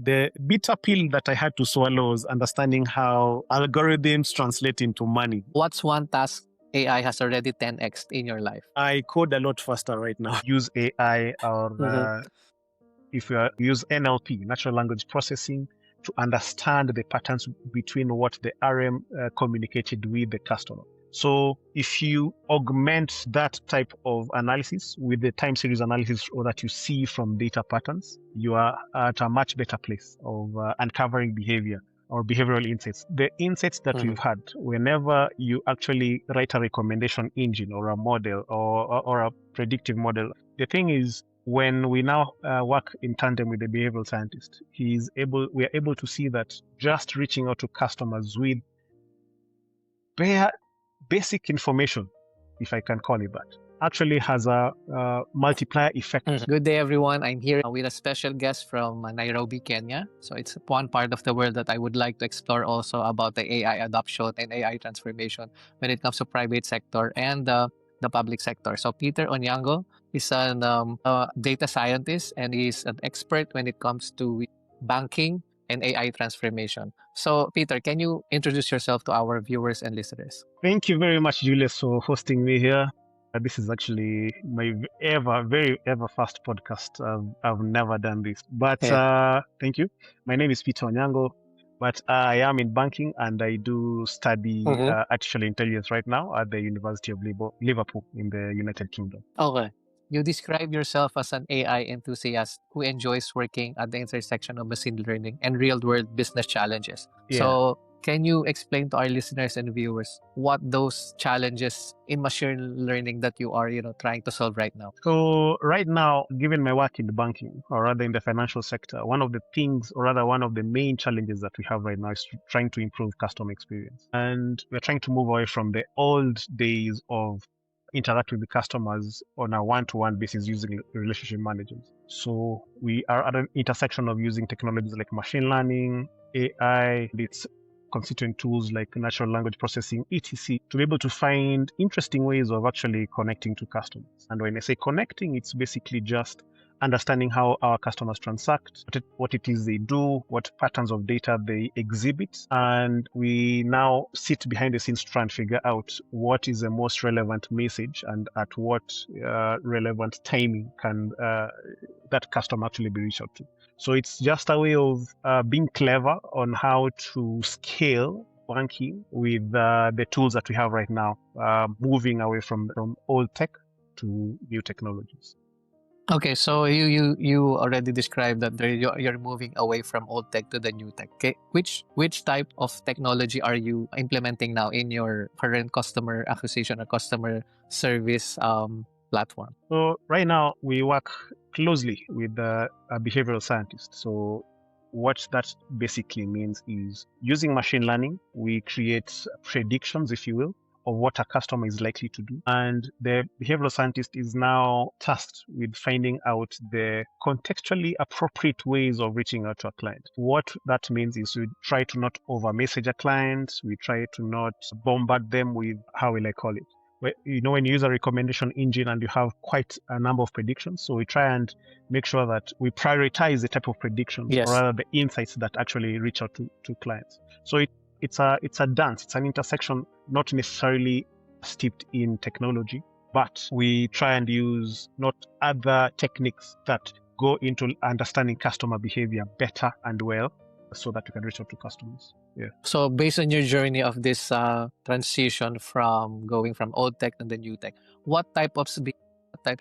The bitter pill that I had to swallow was understanding how algorithms translate into money. What's one task AI has already 10x in your life? I code a lot faster right now. Use AI or if you use NLP, natural language processing, to understand the patterns between what the RM communicated with the customer. So if you augment that type of analysis with the time series analysis or that you see from data patterns, you are at a much better place of uncovering behavior or behavioral insights. The insights that we've had, whenever you actually write a recommendation engine or a model or a predictive model, the thing is, when we now work in tandem with the behavioral scientist, we are able to see that just reaching out to customers with bare basic information, if I can call it that, actually has a multiplier effect. Good day, everyone. I'm here with a special guest from Nairobi, Kenya. So it's one part of the world that I would like to explore also about the AI adoption and AI transformation when it comes to private sector and the public sector. So Peter Onyango is a data scientist and he's an expert when it comes to banking and AI transformation. So Peter, can you introduce yourself to our viewers and listeners? Thank you very much, Julius, for hosting me here. This is actually my very ever first podcast. I've never done this, but thank you. My name is Peter Onyango, but I am in banking and I do study artificial intelligence right now at the University of Liverpool in the United Kingdom. Okay. You describe yourself as an AI enthusiast who enjoys working at the intersection of machine learning and real-world business challenges. Yeah. So, can you explain to our listeners and viewers what those challenges in machine learning that you are, trying to solve right now? So right now, given my work in the banking or rather in the financial sector, one of the things or rather one of the main challenges that we have right now is trying to improve customer experience. And we're trying to move away from the old days of interact with the customers on a one-to-one basis using relationship managers. So we are at an intersection of using technologies like machine learning, AI, its constituent tools like natural language processing, etc., to be able to find interesting ways of actually connecting to customers. And when I say connecting, it's basically just understanding how our customers transact, what it is they do, what patterns of data they exhibit. And we now sit behind the scenes to try and figure out what is the most relevant message and at what relevant timing can that customer actually be reached out to. So it's just a way of being clever on how to scale banking with the tools that we have right now, moving away from old tech to new technologies. Okay, so you already described that you're moving away from old tech to the new tech. Okay, which type of technology are you implementing now in your current customer acquisition or customer service platform? So right now we work closely with a behavioral scientist. So what that basically means is using machine learning, we create predictions, if you will, of what a customer is likely to do. And the behavioral scientist is now tasked with finding out the contextually appropriate ways of reaching out to a client. What that means is we try to not over message a client. We try to not bombard them with, how will I call it? When you use a recommendation engine and you have quite a number of predictions, so we try and make sure that we prioritize the type of predictions or rather the insights that actually reach out to clients. So it's a dance, it's an intersection, not necessarily steeped in technology, but we try and use not other techniques that go into understanding customer behavior better and well, so that we can reach out to customers. Yeah. So based on your journey of this transition from going from old tech to the new tech, what types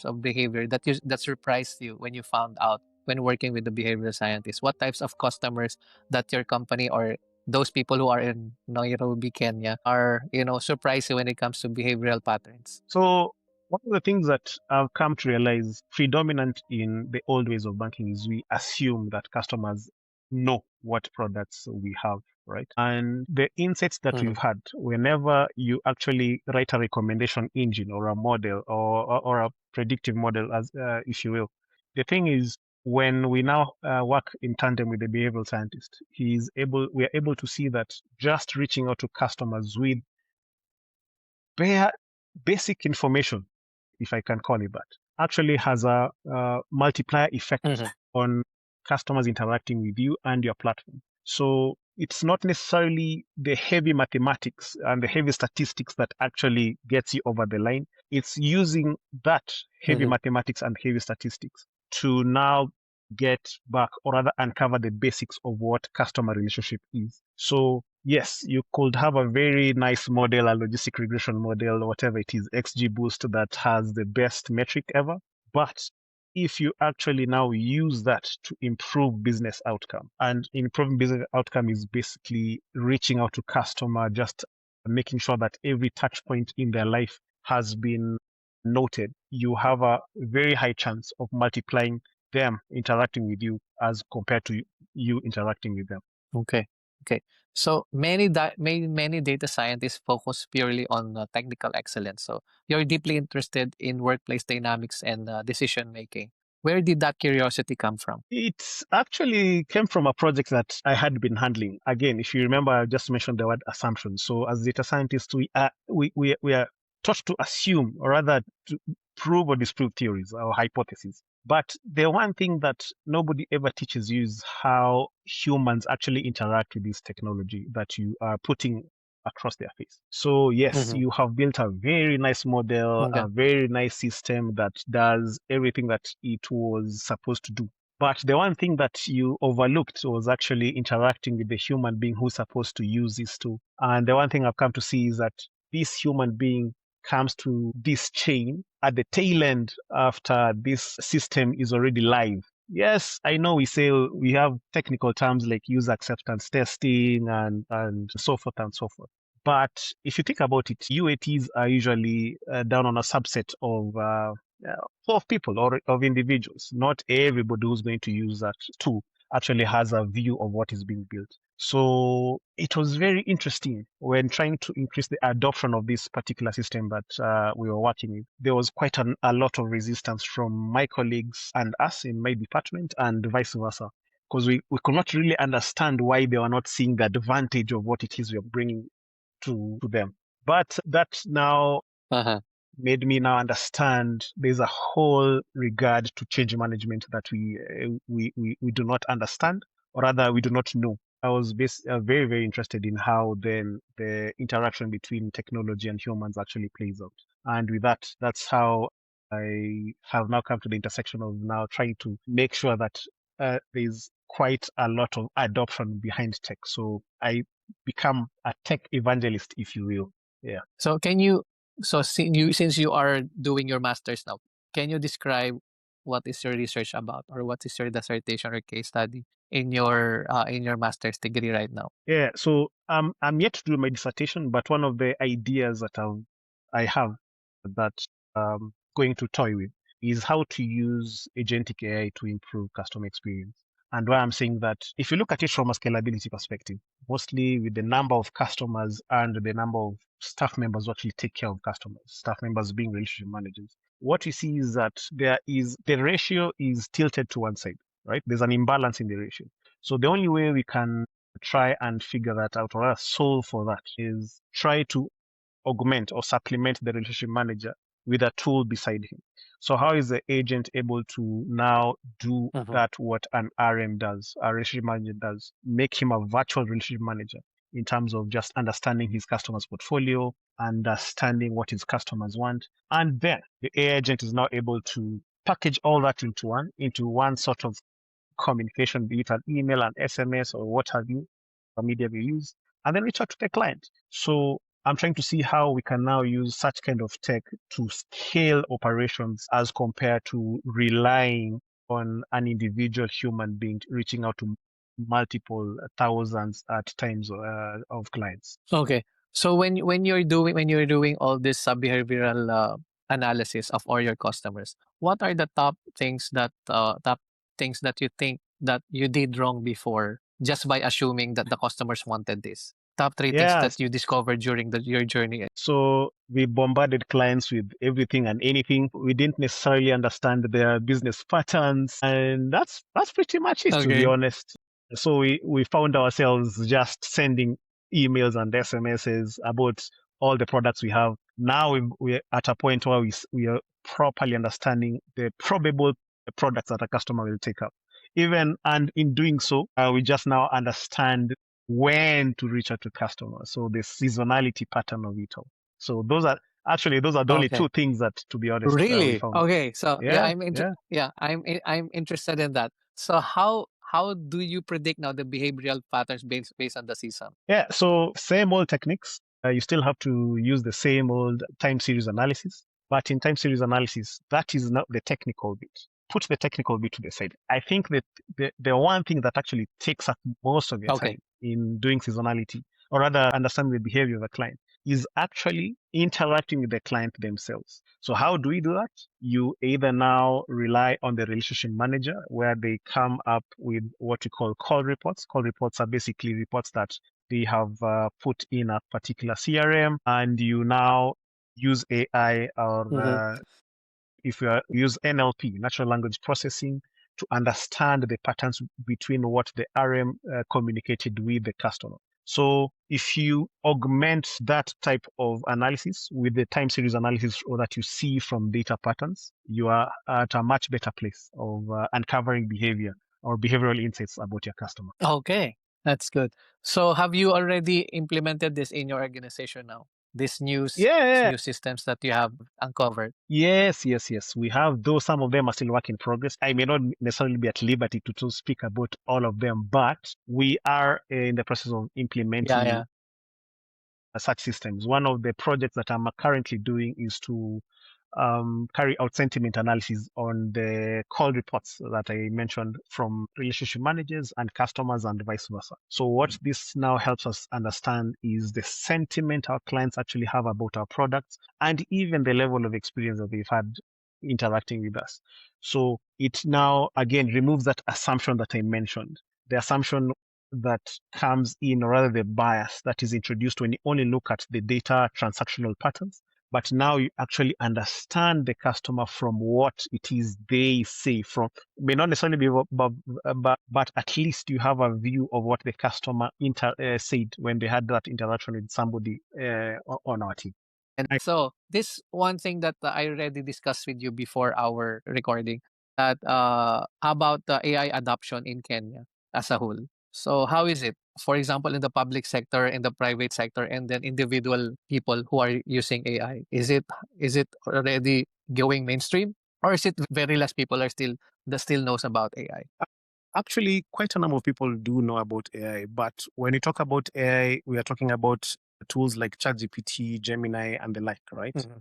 of behavior that surprised you when you found out when working with the behavioral scientist? What types of customers that your company or those people who are in Nairobi, Kenya are, surprised you when it comes to behavioral patterns? So one of the things that I've come to realize predominant in the old ways of banking is we assume that customers know what products we have, right? And the insights that we've had, whenever you actually write a recommendation engine or a model or a predictive model, as if you will, the thing is, when we now work in tandem with the behavioral scientist, we are able to see that just reaching out to customers with bare basic information, if I can call it that, actually has a multiplier effect on customers interacting with you and your platform. So it's not necessarily the heavy mathematics and the heavy statistics that actually gets you over the line. It's using that heavy Mhm. mathematics and heavy statistics to now get back or rather uncover the basics of what customer relationship is. So yes, you could have a very nice model, a logistic regression model, or whatever it is, XGBoost that has the best metric ever. But if you actually now use that to improve business outcome, and improving business outcome is basically reaching out to customer, just making sure that every touch point in their life has been noted, you have a very high chance of multiplying them interacting with you as compared to you interacting with them. Okay. Okay. So many data scientists focus purely on technical excellence. So you're deeply interested in workplace dynamics and decision making. Where did that curiosity come from? It actually came from a project that I had been handling. Again, if you remember, I just mentioned the word assumption. So as data scientists, we are taught to assume, or rather to prove or disprove theories or hypotheses. But the one thing that nobody ever teaches you is how humans actually interact with this technology that you are putting across their face. So yes, Mhm. you have built a very nice model, Okay. a very nice system that does everything that it was supposed to do. But the one thing that you overlooked was actually interacting with the human being who's supposed to use this tool. And the one thing I've come to see is that this human being comes to this chain at the tail end after this system is already live. Yes, I know we say we have technical terms like user acceptance testing and so forth and so forth. But if you think about it, UATs are usually done on a subset of people or of individuals. Not everybody who's going to use that tool actually has a view of what is being built. So it was very interesting when trying to increase the adoption of this particular system that we were working with. There was quite a lot of resistance from my colleagues and us in my department and vice versa, because we could not really understand why they were not seeing the advantage of what it is we are bringing to them. But that now Uh-huh. made me now understand there's a whole regard to change management that we do not understand, or rather we do not know. I was very very interested in how then the interaction between technology and humans actually plays out, and with that, that's how I have now come to the intersection of now trying to make sure that there's quite a lot of adoption behind tech. So I become a tech evangelist, if you will. Yeah. So since you are doing your masters now, can you describe what is your research about, or what is your dissertation or case study in your master's degree right now? Yeah, so I'm yet to do my dissertation, but one of the ideas that I have that going to toy with is how to use agentic AI to improve customer experience. And why I'm saying that, if you look at it from a scalability perspective, mostly with the number of customers and the number of staff members who actually take care of customers, staff members being relationship managers, what we see is that the ratio is tilted to one side, right? There's an imbalance in the ratio. So the only way we can try and figure that out, or solve for that, is try to augment or supplement the relationship manager with a tool beside him. So how is the agent able to now do Mhm. that what an RM does, a relationship manager does, make him a virtual relationship manager in terms of just understanding his customer's portfolio, understanding what his customers want, and then the AI agent is now able to package all that into one sort of communication, be it an email, an SMS, or what have you, a media we use, and then reach out to the client. So I'm trying to see how we can now use such kind of tech to scale operations as compared to relying on an individual human being reaching out to multiple thousands at times of clients. Okay. So when you're doing all this behavioral analysis of all your customers, what are the top things that you think that you did wrong before, just by assuming that the customers wanted this? Top three things Yeah, that you discovered during your journey. so we bombarded clients with everything and anything. We didn't necessarily understand their business patterns, and that's pretty much it, to be Okay. honest. So we found ourselves just sending emails and SMSs about all the products we have. Now we're at a point where we are properly understanding the probable products that a customer will take up. even and in doing so, we just now understand when to reach out to customers. So the seasonality pattern of it all. So those are the only Okay. two things that, to be honest, we Really? found. Okay. So yeah, Yeah, yeah. I'm interested in that. So how do you predict now the behavioral patterns based on the season? Yeah, so same old techniques. You still have to use the same old time series analysis, but in time series analysis, that is not the technical bit. Put the technical bit to the side. I think that the one thing that actually takes up most of your Okay. time in doing seasonality, or rather understanding the behavior of a client, is actually interacting with the client themselves. So how do we do that? You either now rely on the relationship manager, where they come up with what we call call reports. Call reports are basically reports that they have put in a particular CRM, and you now use AI, or Mm-hmm. if you use NLP, natural language processing, to understand the patterns between what the RM communicated with the customer. So if you augment that type of analysis with the time series analysis, or that you see from data patterns, you are at a much better place of uncovering behavior or behavioral insights about your customer. Okay, that's good. So have you already implemented this in your organization now? These Yeah, yeah. new systems that you have uncovered. Yes, yes, yes. We have, though some of them are still work in progress. I may not necessarily be at liberty to speak about all of them, but we are in the process of Yeah, implementing yeah. such systems. One of the projects that I'm currently doing is to carry out sentiment analysis on the call reports that I mentioned from relationship managers and customers, and vice versa. So what this now helps us understand is the sentiment our clients actually have about our products, and even the level of experience that they've had interacting with us. So it now again removes that assumption that I mentioned. The assumption that comes in, or rather the bias that is introduced when you only look at the data transactional patterns. But now you actually understand the customer from what it is they say, from may not necessarily be, but at least you have a view of what the customer said when they had that interaction with somebody on our team. And so this one thing that I already discussed with you before our recording, that about the AI adoption in Kenya as a whole. So how is it? For example, in the public sector, in the private sector, and then individual people who are using AI. Is it already going mainstream, or is it very less people are still knows about AI? Actually, quite a number of people do know about AI, but when you talk about AI, we are talking about tools like ChatGPT, Gemini, and the like, right? Mhm.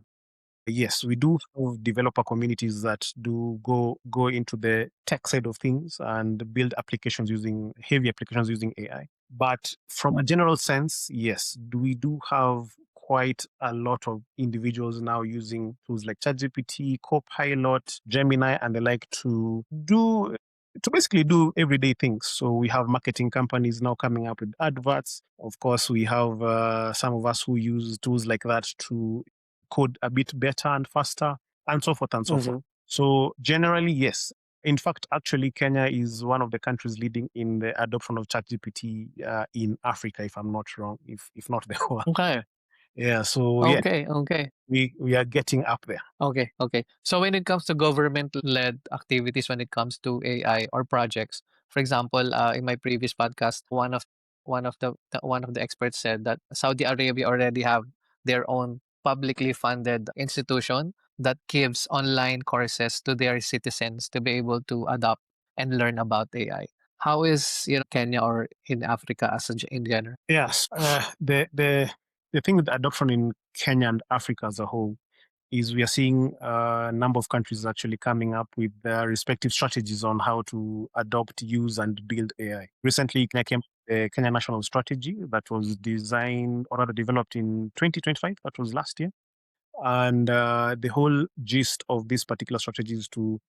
Yes, we do have developer communities that do go into the tech side of things and build applications using heavy applications using AI. But from a general sense, yes, we do have quite a lot of individuals now using tools like ChatGPT, Copilot, Gemini, and the like to basically do everyday things. So we have marketing companies now coming up with adverts. Of course, we have some of us who use tools like that to code a bit better and faster, and so forth and so forth. Mhm. So generally, yes. In fact, actually, Kenya is one of the countries leading in the adoption of ChatGPT in Africa, if I'm not wrong, if not the whole. Okay. Yeah. So yeah, Okay. Okay. we are getting up there. Okay, okay. So when it comes to government-led activities, when it comes to AI or projects, for example, in my previous podcast, one of the experts said that Saudi Arabia already have their own publicly funded institution that gives online courses to their citizens to be able to adopt and learn about AI. How is Kenya or in Africa in general? Yes. The thing with adoption in Kenya and Africa as a whole is we are seeing a number of countries actually coming up with their respective strategies on how to adopt, use, and build AI. Recently, Kenya came the Kenya National Strategy that was designed or rather developed in 2025. That was last year. And the whole gist of this particular strategy is to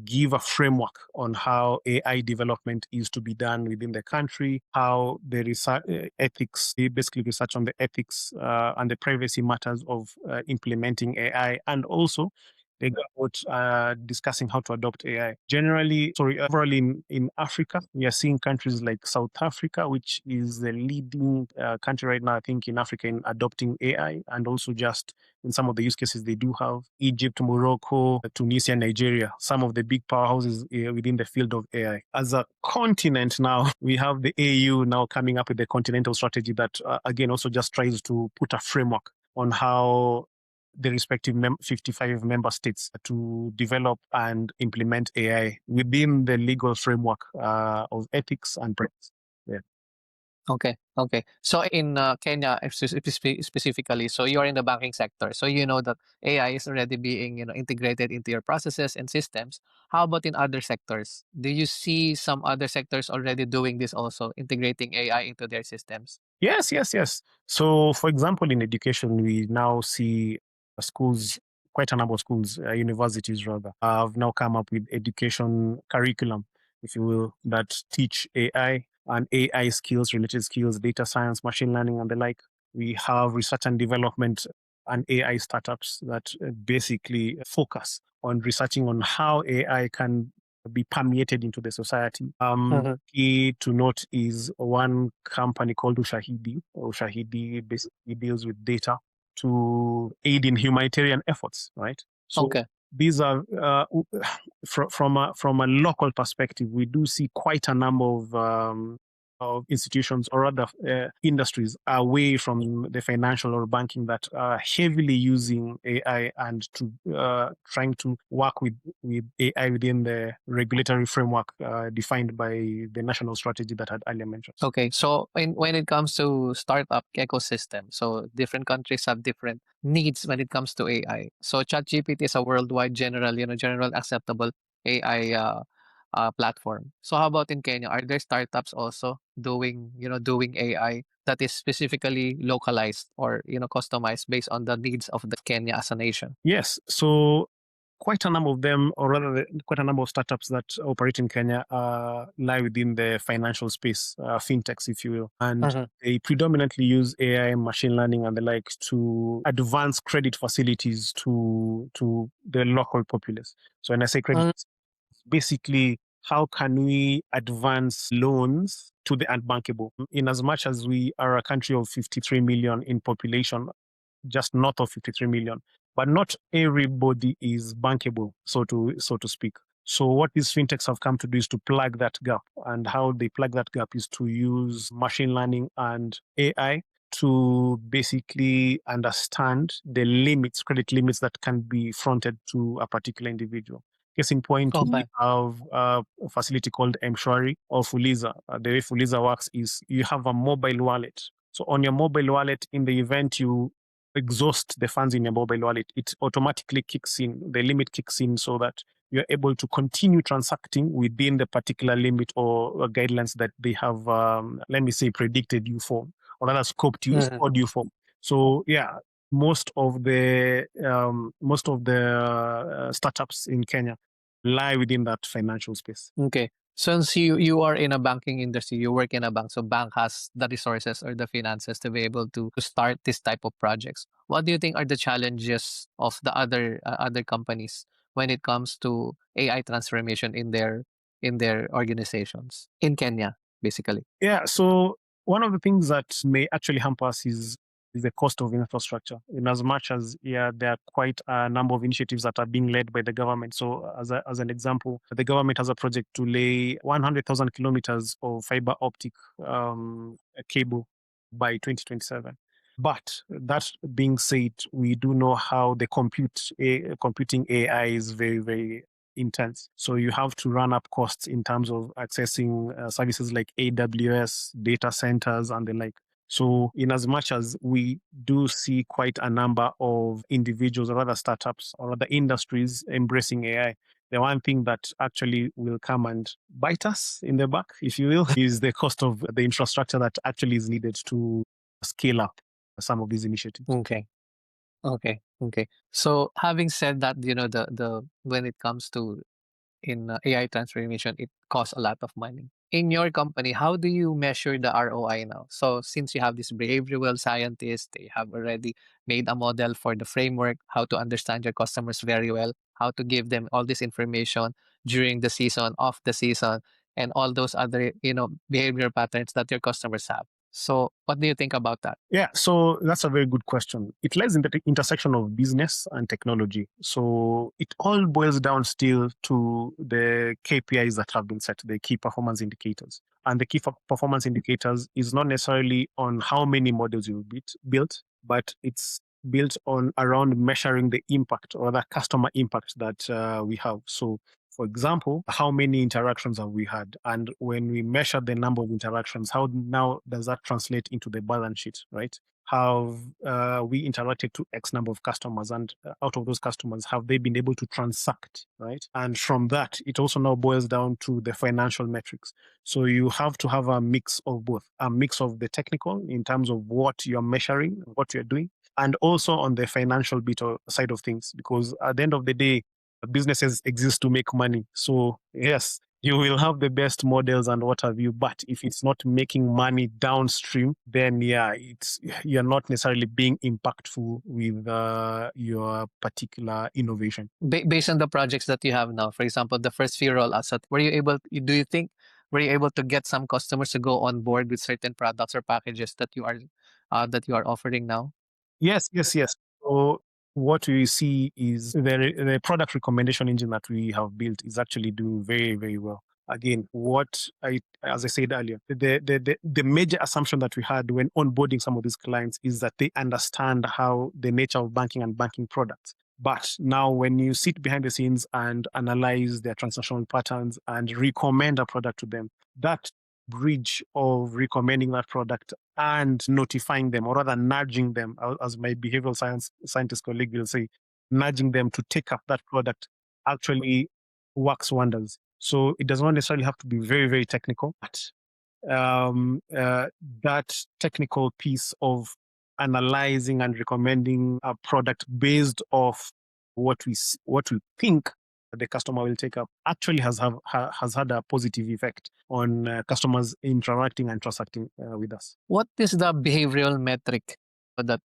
give a framework on how AI development is to be done within the country, how the research, ethics, they basically research on the ethics and the privacy matters of implementing AI, and also about discussing how to adopt AI. Overall in Africa, we are seeing countries like South Africa, which is the leading country right now, I think, in Africa in adopting AI, and also just in some of the use cases they do have. Egypt, Morocco, Tunisia, Nigeria, some of the big powerhouses within the field of AI. As a continent now, we have the AU now coming up with a continental strategy that, again, also just tries to put a framework on how the respective 55 member states to develop and implement AI within the legal framework of ethics and practice. Yeah. Okay, okay. So in Kenya specifically, so you're in the banking sector, so you know that AI is already being integrated into your processes and systems. How about in other sectors? Do you see some other sectors already doing this also, integrating AI into their systems? Yes, yes, yes. So, for example, in education, we now see schools, quite a number of schools, universities rather, have now come up with education curriculum, if you will, that teach AI and AI skills, related skills, data science, machine learning, and the like. We have research and development and AI startups that basically focus on researching on how AI can be permeated into the society. Mhm. Key to note is one company called Ushahidi. Ushahidi basically deals with data to aid in humanitarian efforts, right? So Okay. these are from a local perspective, we do see quite a number of institutions or other industries away from the financial or banking that are heavily using AI and to trying to work with AI within the regulatory framework defined by the national strategy that I had earlier mentioned. Okay, so when it comes to startup ecosystem, so different countries have different needs when it comes to AI. So ChatGPT is a worldwide general acceptable AI platform. So how about in Kenya? Are there startups also doing AI that is specifically localized or customized based on the needs of the Kenya as a nation? Yes. So quite a number of them, or rather, quite a number of startups that operate in Kenya lie within the financial space, fintechs, if you will. And Mhm. they predominantly use AI, machine learning, and the like to advance credit facilities to the local populace. So when I say credit, Mm, basically, how can we advance loans to the unbankable? In as much as we are a country of 53 million in population, just north of 53 million, but not everybody is bankable, so to speak. So what these fintechs have come to do is to plug that gap, and how they plug that gap is to use machine learning and AI to basically understand the limits, credit limits that can be fronted to a particular individual. Case in point, we okay. have a facility called Mshwari or Fuliza. The way Fuliza works is you have a mobile wallet. So on your mobile wallet, in the event you exhaust the funds in your mobile wallet, it automatically kicks in, the limit kicks in so that you're able to continue transacting within the particular limit or guidelines that they have, let me say, predicted you for, or rather Mhm. scored you for. So yeah, most of the startups in Kenya lie within that financial space. Okay. Since you are in a banking industry, you work in a bank, so bank has the resources or the finances to be able to start this type of projects. What do you think are the challenges of the other companies when it comes to AI transformation in their organizations in Kenya, basically? Yeah, so one of the things that may actually hamper us is the cost of infrastructure. In as much as yeah, there are quite a number of initiatives that are being led by the government. So as an example, the government has a project to lay 100,000 kilometers of fiber optic cable by 2027. But that being said, we do know how the computing AI is very, very intense. So you have to run up costs in terms of accessing services like AWS, data centers, and the like. So, in as much as we do see quite a number of individuals or other startups or other industries embracing AI, the one thing that actually will come and bite us in the back, if you will, is the cost of the infrastructure that actually is needed to scale up some of these initiatives. Okay. Okay. Okay. So having said that, the when it comes to in AI transformation, it costs a lot of money. In your company, how do you measure the ROI now? So since you have this behavioral scientist, they have already made a model for the framework, how to understand your customers very well. how to give them all this information during the season, off the season, and all those other, behavior patterns that your customers have. So what do you think about that? Yeah, so that's a very good question. It lies in the intersection of business and technology. So it all boils down still to the KPIs that have been set, the key performance indicators. And the key performance indicators is not necessarily on how many models you built, but it's built on around measuring the impact or the customer impact that we have. So for example, how many interactions have we had? And when we measure the number of interactions, how now does that translate into the balance sheet, right? Have we interacted to X number of customers? And out of those customers, have they been able to transact, right? And from that, it also now boils down to the financial metrics. So you have to have a mix of both, a mix of the technical in terms of what you're measuring, what you're doing, and also on the financial bit or side of things, because at the end of the day, businesses exist to make money. So yes, you will have the best models and what have you, but if it's not making money downstream, then yeah, you're not necessarily being impactful with your particular innovation. Based on the projects that you have now, for example, the first few rollouts, do you think, were you able to get some customers to go on board with certain products or packages that you are offering now? Yes, yes, yes. So what we see is the product recommendation engine that we have built is actually doing very, very well. Again, as I said earlier, the major assumption that we had when onboarding some of these clients is that they understand how the nature of banking and banking products. But now, when you sit behind the scenes and analyze their transactional patterns and recommend a product to them, that bridge of recommending that product and notifying them, or rather nudging them, as my behavioral scientist colleague will say, nudging them to take up that product actually works wonders. So it does not necessarily have to be very, very technical, but that technical piece of analyzing and recommending a product based off what we think the customer will take up actually has had a positive effect on customers interacting and transacting with us. What is the behavioral metric that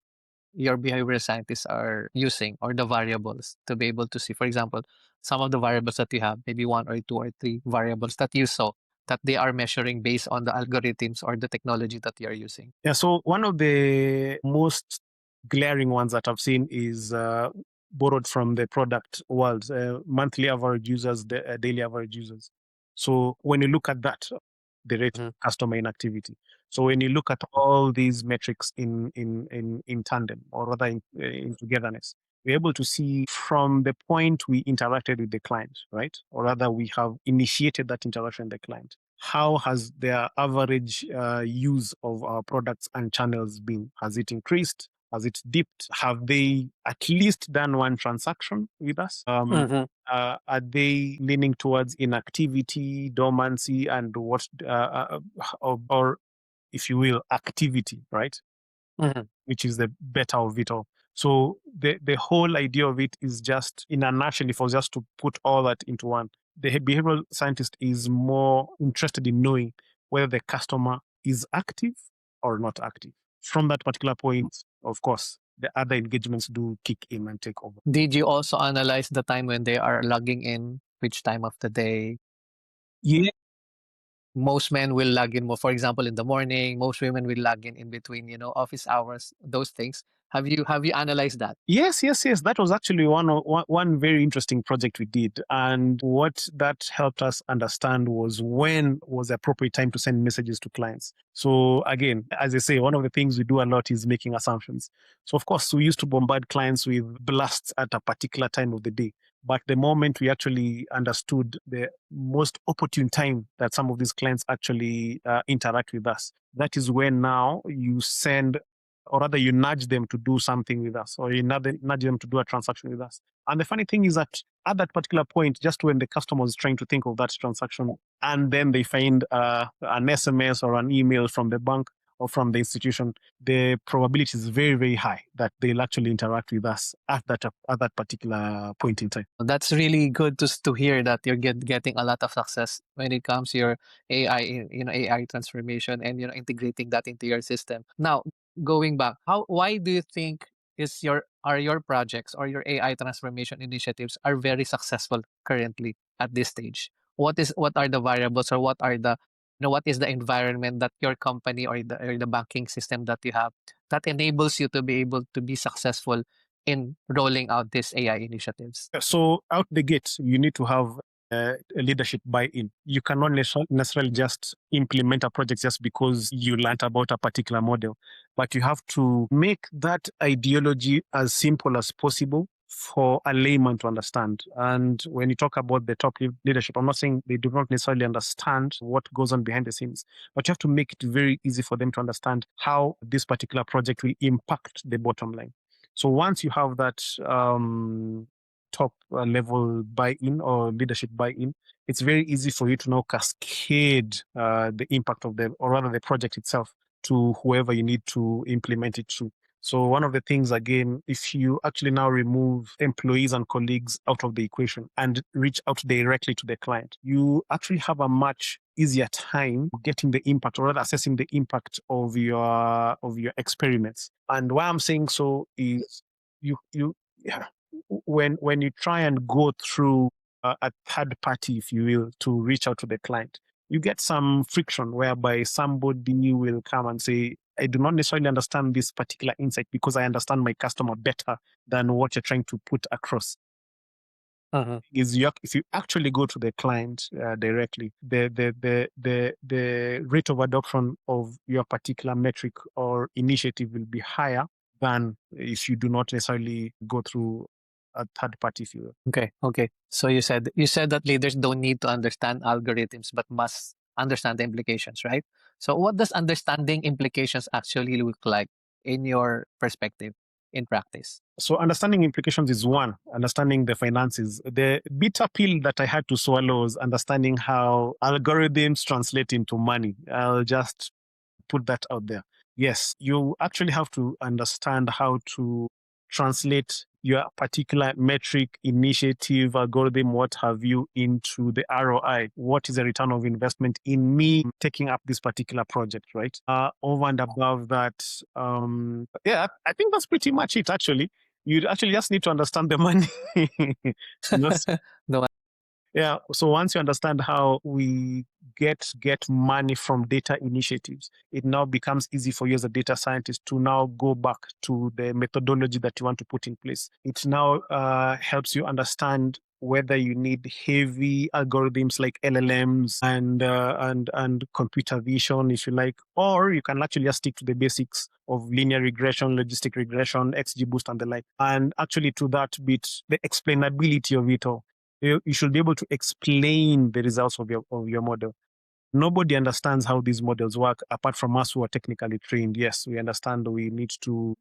your behavioral scientists are using, or the variables to be able to see, for example, some of the variables that you have, maybe one or two or three variables that you saw that they are measuring based on the algorithms or the technology that you are using? Yeah, so one of the most glaring ones that I've seen is borrowed from the product world, monthly average users, daily average users. So when you look at that, the rate of customer inactivity. So when you look at all these metrics in tandem, or rather in togetherness, we're able to see from the point we interacted with the client, right? Or rather, we have initiated that interaction with the client. How has their average use of our products and channels been? Has it increased? Has it dipped? Have they at least done one transaction with us? Are they leaning towards inactivity, dormancy, and or if you will, activity, right? Which is the better of it all. So the whole idea of it is just, in a nutshell, if I was just to put all that into one, the behavioral scientist is more interested in knowing whether the customer is active or not active. From that particular point, of course, the other engagements do kick in and take over. Did you also analyze the time when they are logging in, which time of the day? Yeah, Most men will log in more, for example, in the morning. Most women will log in between, office hours, those things. Have you analyzed that? yes, yes, yes. That was actually one very interesting project we did. And what that helped us understand was when was the appropriate time to send messages to clients. So again, as I say, one of the things we do a lot is making assumptions. So of course, we used to bombard clients with blasts at a particular time of the day. But the moment we actually understood the most opportune time that some of these clients actually interact with us, that is when now you send, or rather you nudge them to do something with us, or you nudge them to do a transaction with us. And the funny thing is that at that particular point, just when the customer is trying to think of that transaction, and then they find an SMS or an email from the bank or from the institution, the probability is very, very high that they'll actually interact with us at that particular point in time. That's really good to hear that you're getting a lot of success when it comes to your AI, AI transformation, and integrating that into your system. Now, going back, why do you think is your projects or your AI transformation initiatives are very successful currently at this stage? What are the variables, or what are the what is the environment that your company or the banking system that you have that enables you to be able to be successful in rolling out these AI initiatives? So out the gate, you need to have a leadership buy-in. You cannot necessarily just implement a project just because you learned about a particular model, but you have to make that ideology as simple as possible for a layman to understand. And when you talk about the top leadership, I'm not saying they do not necessarily understand what goes on behind the scenes, but you have to make it very easy for them to understand how this particular project will impact the bottom line. So once you have that top level buy-in or leadership buy-in, it's very easy for you to now cascade the impact of the, or rather the project itself, to whoever you need to implement it to. So one of the things, again, if you actually now remove employees and colleagues out of the equation and reach out directly to the client, you actually have a much easier time getting the impact, or rather assessing the impact of your experiments. And why I'm saying so is you yeah, when you try and go through a third party, if you will, to reach out to the client, you get some friction whereby somebody will come and say, I do not necessarily understand this particular insight because I understand my customer better than what you're trying to put across. Is if you actually go to the client directly, the rate of adoption of your particular metric or initiative will be higher than if you do not necessarily go through a third party, if you will. Okay. So you said that leaders don't need to understand algorithms but must understand the implications, right? So what does understanding implications actually look like in your perspective in practice? So understanding implications is one, understanding the finances. The bitter pill that I had to swallow was understanding how algorithms translate into money. I'll just put that out there. Yes, you actually have to understand how to translate your particular metric, initiative, algorithm, what have you, into the ROI. What is the return of investment in me taking up this particular project, right? Over and above that, yeah, I think that's pretty much it, actually. You actually just need to understand the money. Just No. yeah. So once you understand how we get money from data initiatives, it now becomes easy for you as a data scientist to now go back to the methodology that you want to put in place. It now helps you understand whether you need heavy algorithms like LLMs and computer vision, if you like, or you can actually just stick to the basics of linear regression, logistic regression, XGBoost, and the like. And actually, to that bit, the explainability of it all, you should be able to explain the results of your model. Nobody understands how these models work apart from us who are technically trained. Yes, we understand we need to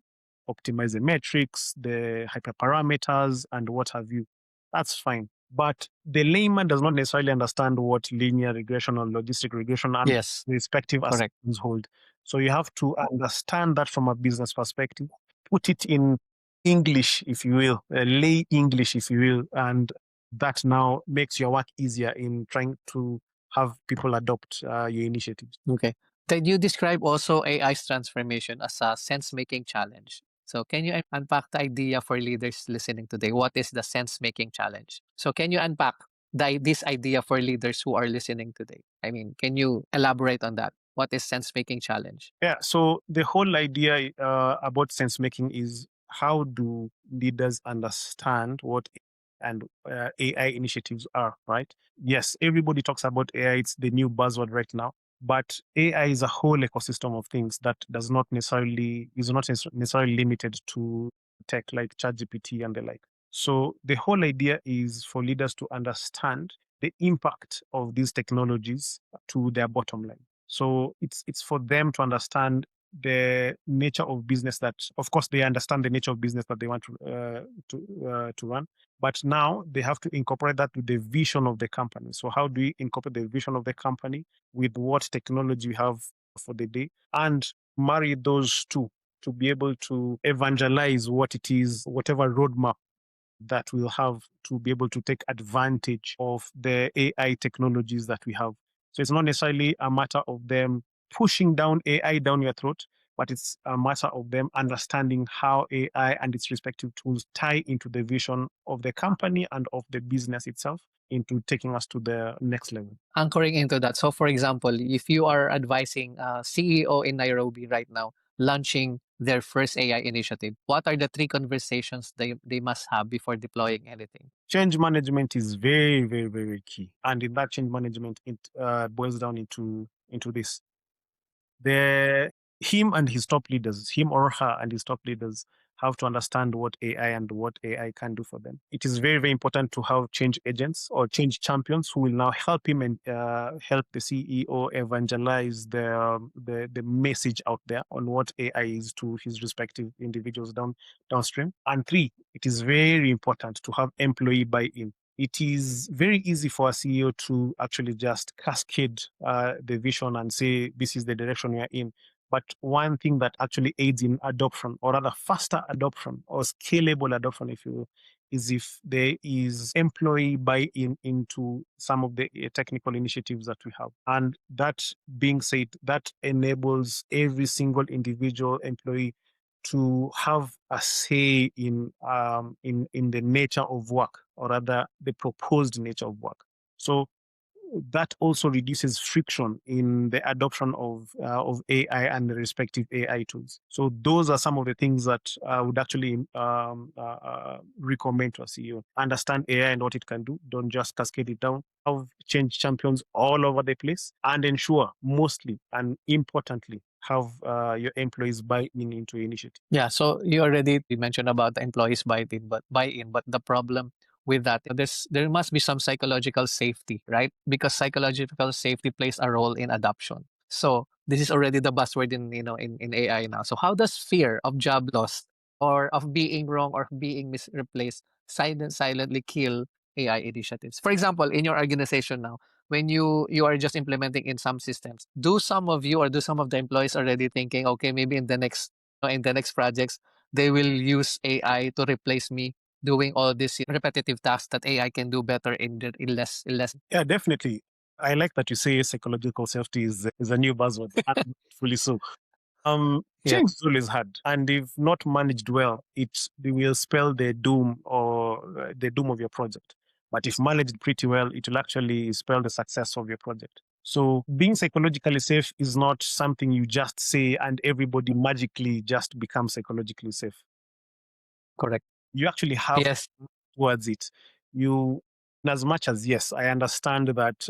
optimize the metrics, the hyperparameters, and what have you. That's fine. But the layman does not necessarily understand what linear regression or logistic regression and Yes, respective correct. assumptions hold. So you have to understand that from a business perspective, put it in English, if you will, lay English, if you will, and that now makes your work easier in trying to have people adopt your initiatives. Okay. Can you describe also AI's transformation as a sense-making challenge? So can you unpack the idea for leaders listening today? What is the sense-making challenge? So can you unpack this idea for leaders who are listening today? I mean, can you elaborate on that? What is sense-making challenge? Yeah, so the whole idea about sense making is how do leaders understand what and AI initiatives are, right? Yes, everybody talks about AI, it's the new buzzword right now, but AI is a whole ecosystem of things that does not necessarily is not necessarily limited to tech like ChatGPT and the like. So the whole idea is for leaders to understand the impact of these technologies to their bottom line. So it's for them to understand the nature of business that, of course, they understand the nature of business that they want to run, but now they have to incorporate that with the vision of the company. So how do we incorporate the vision of the company with what technology we have for the day and marry those two to be able to evangelize what it is, whatever roadmap that we'll have to be able to take advantage of the AI technologies that we have. So it's not necessarily a matter of them pushing down AI down your throat, but it's a matter of them understanding how AI and its respective tools tie into the vision of the company and of the business itself, into taking us to the next level. Anchoring into that. So, for example, if you are advising a CEO in Nairobi right now launching their first AI initiative, what are the three conversations they must have before deploying anything? Change management is very, very, very key. And in that change management, it boils down into this. Him and his top leaders, him or her and his top leaders, have to understand what AI and what AI can do for them. It is very, very important to have change agents or change champions who will now help him and help the CEO evangelize the message out there on what AI is to his respective individuals downstream. And three, it is very important to have employee buy-in. It is very easy for a CEO to actually just cascade the vision and say, this is the direction we are in. But one thing that actually aids in adoption, or rather faster adoption or scalable adoption, if you will, is if there is employee buy-in into some of the technical initiatives that we have. And that being said, that enables every single individual employee to have a say in the nature of work, or rather the proposed nature of work. So that also reduces friction in the adoption of AI and the respective AI tools. So those are some of the things that I would actually recommend to a CEO. Understand AI and what it can do. Don't just cascade it down. Have change champions all over the place, and ensure, mostly and importantly, have your employees buy into initiative. Yeah, so you already mentioned about the employees buy in, but the problem with that, there must be some psychological safety, right? Because psychological safety plays a role in adoption. So this is already the buzzword in AI now. So how does fear of job loss or of being wrong or being misreplaced silently kill AI initiatives? For example, in your organization now, when you are just implementing in some systems, do some of you or do some of the employees already thinking, okay, maybe in the next projects, they will use AI to replace me doing all these repetitive tasks that AI can do better in less. Yeah, definitely. I like that you say psychological safety is a new buzzword, and fully so. Yeah, Change is always hard, and if not managed well, it will spell the doom, or the doom of your project. But if managed pretty well, it will actually spell the success of your project. So being psychologically safe is not something you just say and everybody magically just becomes psychologically safe. correct. You actually have Yes, towards it. You, in as much as, yes, I understand that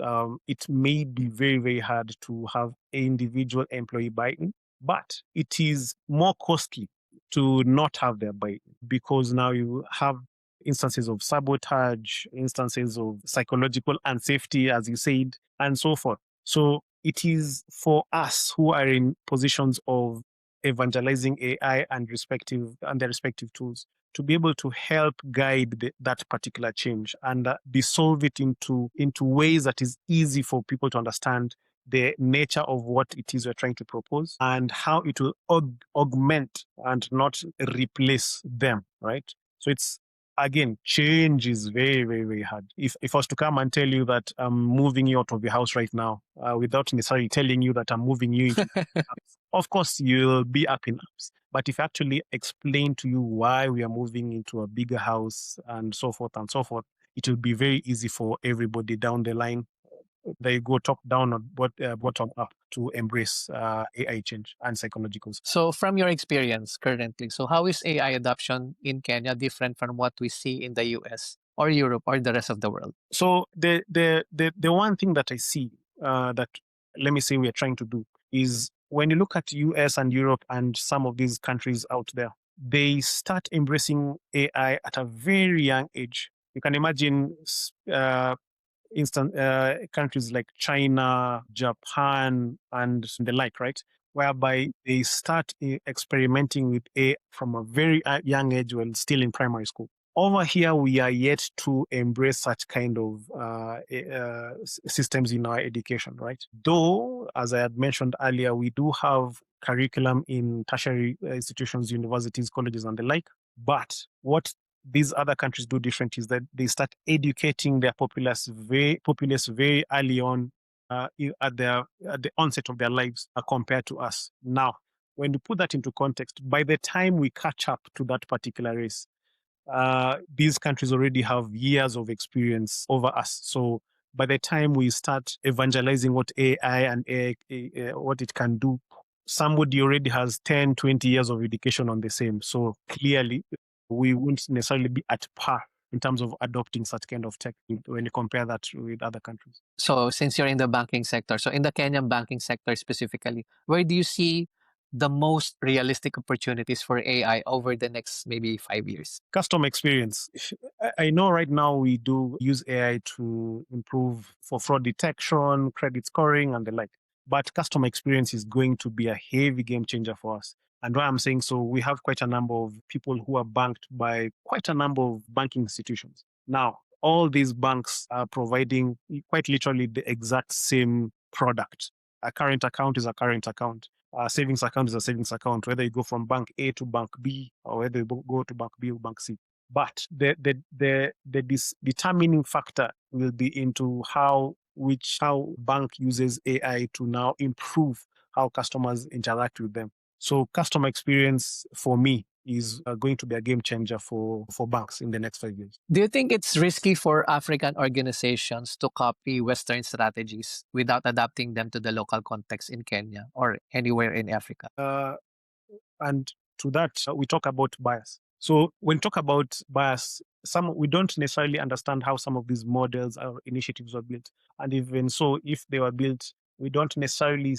it may be very, very hard to have individual employee buy-in, but it is more costly to not have their buy-in, because now you have instances of sabotage, instances of psychological unsafety, as you said, and so forth. So it is for us who are in positions of evangelizing AI and their respective tools to be able to help guide that particular change and dissolve it into ways that is easy for people to understand the nature of what it is we're trying to propose and how it will augment and not replace them, right? So it's, again, change is very, very, very hard. If I was to come and tell you that I'm moving you out of your house right now, without necessarily telling you that I'm moving you into, of course, you'll be up in arms. But if I actually explain to you why we are moving into a bigger house and so forth and so forth, it will be very easy for everybody down the line. They go top down or bottom up to embrace AI change and psychological. so from your experience currently, so how is AI adoption in Kenya different from what we see in the US or Europe or the rest of the world? So the one thing that I see that, let me say, we are trying to do is, when you look at US and Europe and some of these countries out there, they start embracing AI at a very young age. You can imagine countries like China, Japan, and the like, right? Whereby they start experimenting with AI from a very young age when still in primary school. Over here, we are yet to embrace such kind of systems in our education, right? Though, as I had mentioned earlier, we do have curriculum in tertiary institutions, universities, colleges, and the like. But what these other countries do different is that they start educating their populace very early on, at the onset of their lives, compared to us. Now, when you put that into context, by the time we catch up to that particular race, these countries already have years of experience over us. So by the time we start evangelizing what AI and AI, what it can do, somebody already has 10, 20 years of education on the same. So clearly, we won't necessarily be at par in terms of adopting such kind of tech when you compare that with other countries. So since you're in the banking sector, so in the Kenyan banking sector specifically, where do you see the most realistic opportunities for AI over the next maybe 5 years? Customer experience. I know right now we do use AI to improve for fraud detection, credit scoring, and the like. But customer experience is going to be a heavy game changer for us. And why I'm saying so, we have quite a number of people who are banked by quite a number of banking institutions. Now, all these banks are providing quite literally the exact same product. A current account is a current account. A savings account is a savings account, whether you go from bank A to bank B or whether you go to bank B or bank C. But the determining factor will be into how bank uses AI to now improve how customers interact with them. So customer experience for me is going to be a game changer for banks in the next 5 years. Do you think it's risky for African organizations to copy Western strategies without adapting them to the local context in Kenya or anywhere in Africa? And to that, we talk about bias. So when we talk about bias, we don't necessarily understand how some of these models or initiatives were built. And even so, if they were built, we don't necessarily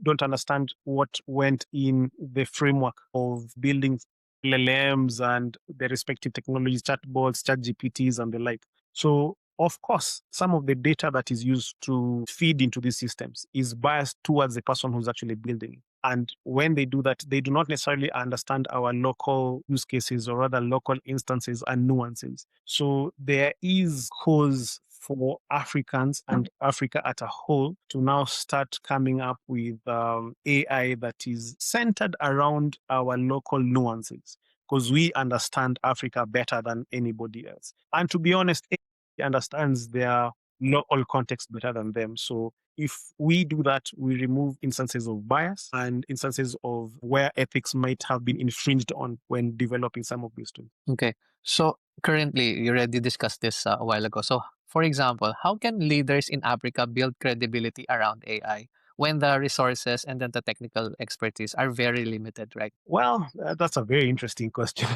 don't understand what went in the framework of building LLMs and the respective technologies, chatbots, ChatGPTs, and the like. So, of course, some of the data that is used to feed into these systems is biased towards the person who's actually building it. And when they do that, they do not necessarily understand our local use cases or rather local instances and nuances. So there is cause for Africans and Africa at a whole to now start coming up with AI that is centered around our local nuances because we understand Africa better than anybody else. And to be honest, AI understands their local context better than them. So if we do that, we remove instances of bias and instances of where ethics might have been infringed on when developing some of these tools. Okay. So currently, you already discussed this a while ago. So, for example, how can leaders in Africa build credibility around AI when the resources and then the technical expertise are very limited, right? Well, that's a very interesting question.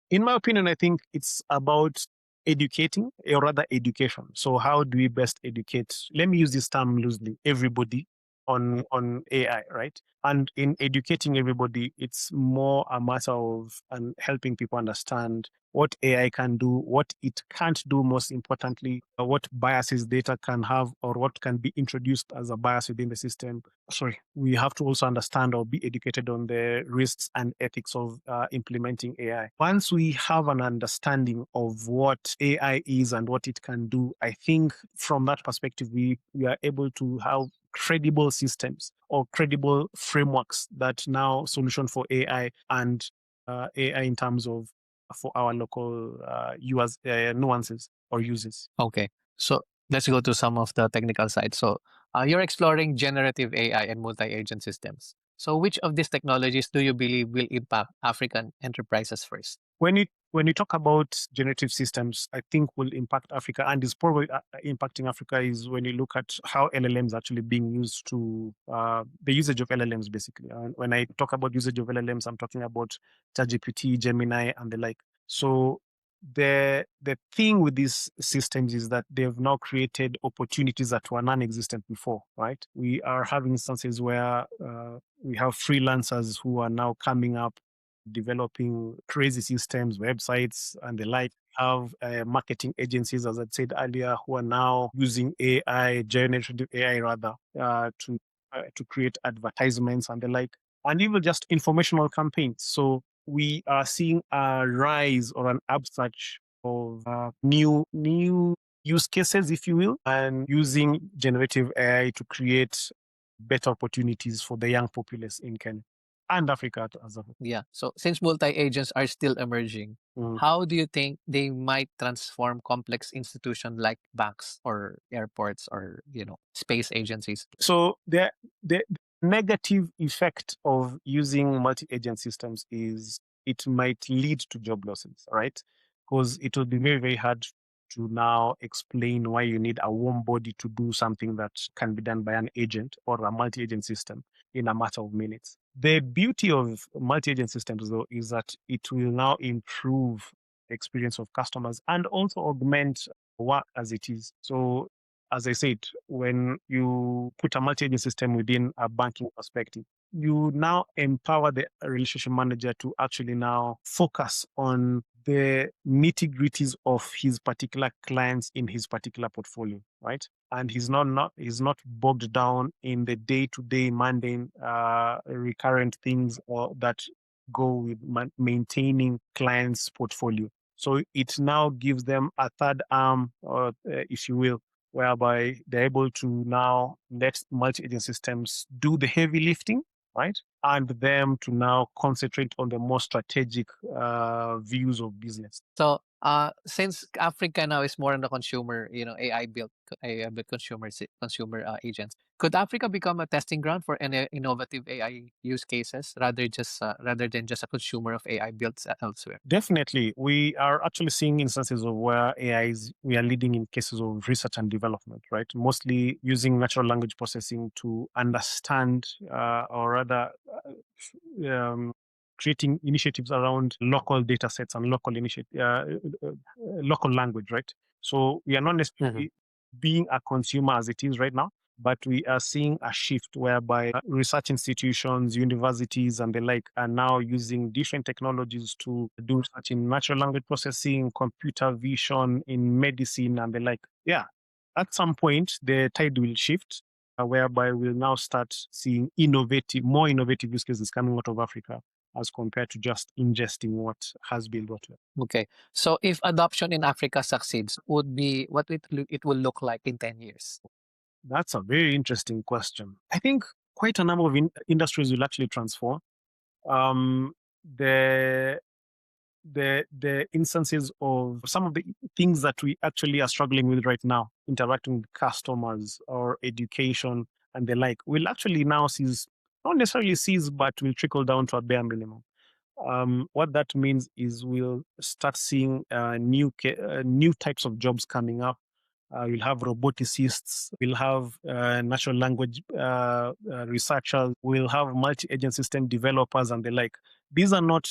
In my opinion, I think it's about educating or rather education. So how do we best educate? Let me use this term loosely, everybody on AI, right? And in educating everybody, it's more a matter of helping people understand what AI can do, what it can't do, most importantly, what biases data can have or what can be introduced as a bias within the system. Sorry, we have to also understand or be educated on the risks and ethics of implementing AI. Once we have an understanding of what AI is and what it can do, I think from that perspective, we are able to have credible systems or credible frameworks that now solution for AI and AI in terms of for our local nuances or uses. Okay. So let's go to some of the technical side. So you're exploring generative AI and multi-agent systems. So which of these technologies do you believe will impact African enterprises first? When you talk about generative systems, I think will impact Africa and is probably impacting Africa is when you look at how LLMs actually being used to the usage of LLMs basically. And when I talk about usage of LLMs, I'm talking about ChatGPT, Gemini, and the like. So the thing with these systems is that they've now created opportunities that were non-existent before, right? We are having instances where we have freelancers who are now coming up developing crazy systems, websites, and the like. Have marketing agencies, as I said earlier, who are now using AI, generative AI rather, to create advertisements and the like, and even just informational campaigns. So we are seeing a rise or an upsurge of new use cases, if you will, and using generative AI to create better opportunities for the young populace in Kenya. and Africa as a whole. Yeah. So since multi-agents are still emerging, how do you think they might transform complex institutions like banks or airports or space agencies? So the negative effect of using multi-agent systems is it might lead to job losses, right? Because it will be very, very hard to now explain why you need a warm body to do something that can be done by an agent or a multi-agent system in a matter of minutes. The beauty of multi-agent systems, though, is that it will now improve the experience of customers and also augment work as it is. So as I said, when you put a multi-agent system within a banking perspective, you now empower the relationship manager to actually now focus on the nitty-gritties of his particular clients in his particular portfolio, right? And he's not bogged down in the day-to-day mundane recurrent things or that go with maintaining clients' portfolio. So it now gives them a third arm, or if you will, whereby they're able to now let multi-agent systems do the heavy lifting, right? And them to now concentrate on the more strategic views of business. So since Africa now is more on the consumer, AI built consumer agents, could Africa become a testing ground for any innovative AI use cases rather than just a consumer of AI built elsewhere? Definitely, we are actually seeing instances of where we are leading in cases of research and development, right? Mostly using natural language processing to understand, or rather, creating initiatives around local data sets and local language, right? So we are not necessarily being a consumer as it is right now, but we are seeing a shift whereby research institutions, universities, and the like are now using different technologies to do research in natural language processing, computer vision, in medicine, and the like. Yeah, at some point, the tide will shift, whereby we'll now start seeing more innovative use cases coming out of Africa as compared to just ingesting what has been brought to it. Okay. So if adoption in Africa succeeds, it will look like in 10 years? That's a very interesting question. I think quite a number of industries will actually transform. Um, the the instances of some of the things that we actually are struggling with right now, interacting with customers or education and the like, will actually now cease, not necessarily cease, but will trickle down to a bare minimum. What that means is we'll start seeing new types of jobs coming up. We'll have roboticists, we'll have natural language researchers, we'll have multi-agent system developers and the like. These are not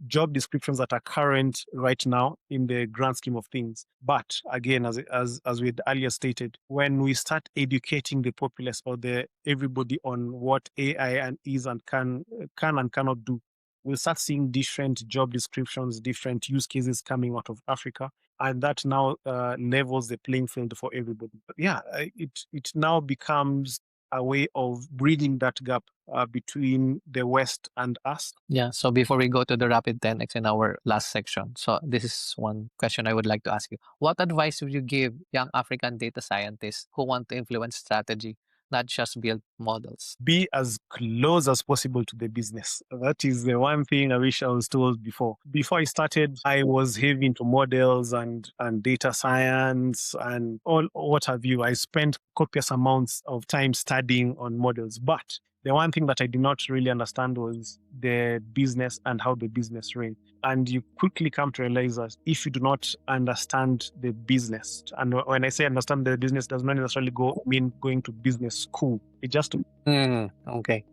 job descriptions that are current right now in the grand scheme of things. But again, as we had earlier stated, when we start educating the populace or the everybody on what AI and is and can and cannot do, we'll start seeing different job descriptions, different use cases coming out of Africa, and that now levels the playing field for everybody. But yeah, it now becomes a way of bridging that gap between the West and us. Yeah. So before we go to the rapid 10x in our last section, so this is one question I would like to ask you. What advice would you give young African data scientists who want to influence strategy, not just build models? Be as close as possible to the business. That is the one thing I wish I was told before. Before I started, I was heavy into models and data science and all what have you. I spent copious amounts of time studying on models. But the one thing that I did not really understand was the business and how the business ran. And you quickly come to realize that if you do not understand the business, and when I say understand the business, does not necessarily mean going to business school. It just Okay.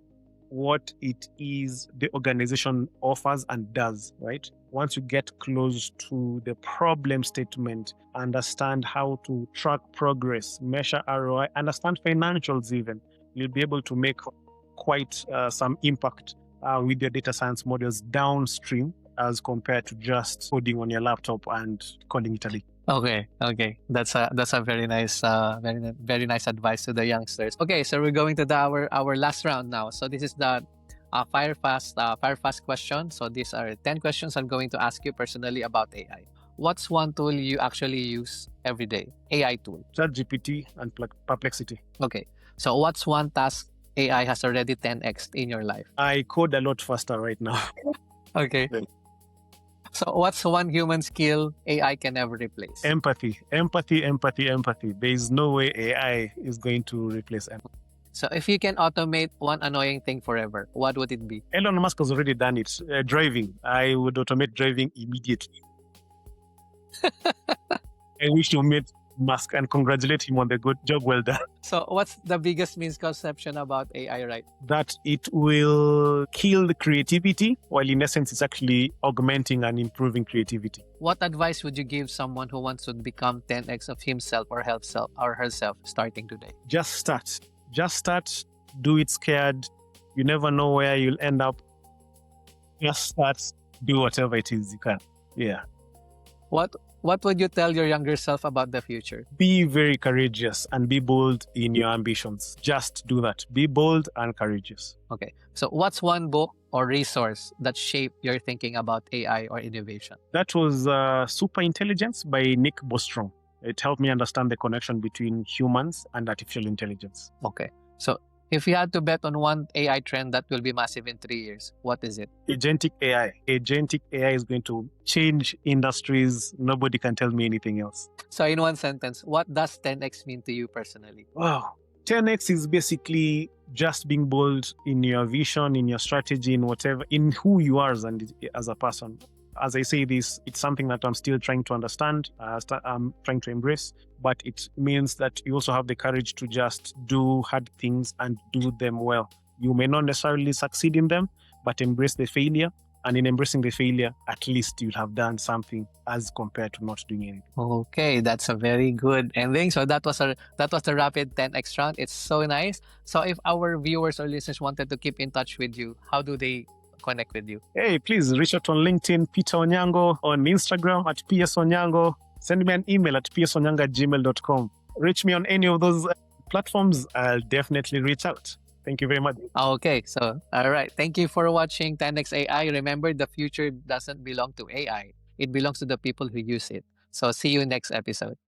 what it is the organization offers and does, right? Once you get close to the problem statement, understand how to track progress, measure ROI, understand financials even, you'll be able to make quite some impact with your data science models downstream as compared to just coding on your laptop and calling it a day. Okay. That's a very nice, very nice advice to the youngsters. Okay, so we're going to our last round now. So this is the fire fast question. So these are 10 questions I'm going to ask you personally about AI. What's one tool you actually use every day? AI tool. ChatGPT and Perplexity. Okay. So what's one task AI has already 10x in your life? I code a lot faster right now. Okay. Yeah. So what's one human skill AI can never replace? Empathy. There is no way AI is going to replace empathy. So if you can automate one annoying thing forever, what would it be? Elon Musk has already done it. Driving. I would automate driving immediately. I wish to meet Musk and congratulate him on the good job well done. So what's the biggest misconception about AI, right? That it will kill the creativity, while in essence it's actually augmenting and improving creativity. What advice would you give someone who wants to become 10x of himself or herself starting today? Just start. Do it scared. You never know where you'll end up. Just start. Do whatever it is you can. Yeah. What would you tell your younger self about the future? Be very courageous and be bold in your ambitions. Just do that. Be bold and courageous. Okay. So what's one book or resource that shaped your thinking about AI or innovation? That was Super Intelligence by Nick Bostrom. It helped me understand the connection between humans and artificial intelligence. Okay. So if you had to bet on one AI trend that will be massive in 3 years, what is it? Agentic AI. Agentic AI is going to change industries. Nobody can tell me anything else. So in one sentence, what does 10x mean to you personally? Wow. 10x is basically just being bold in your vision, in your strategy, in whatever, in who you are as a person. As I say this, it's something that I'm still trying to understand, I'm trying to embrace, but it means that you also have the courage to just do hard things and do them well. You may not necessarily succeed in them, but embrace the failure. And in embracing the failure, at least you'll have done something as compared to not doing anything. Okay, that's a very good ending. So that was the rapid 10x round. It's so nice. So if our viewers or listeners wanted to keep in touch with you, how do they connect with you? Hey, please reach out on LinkedIn, Peter Onyango, on Instagram at PS Onyango. Send me an email at psonyango@gmail.com. Reach me on any of those platforms. I'll definitely reach out. Thank you very much. Okay, so all right. Thank you for watching 10x AI. Remember, the future doesn't belong to AI. It belongs to the people who use it. So see you next episode.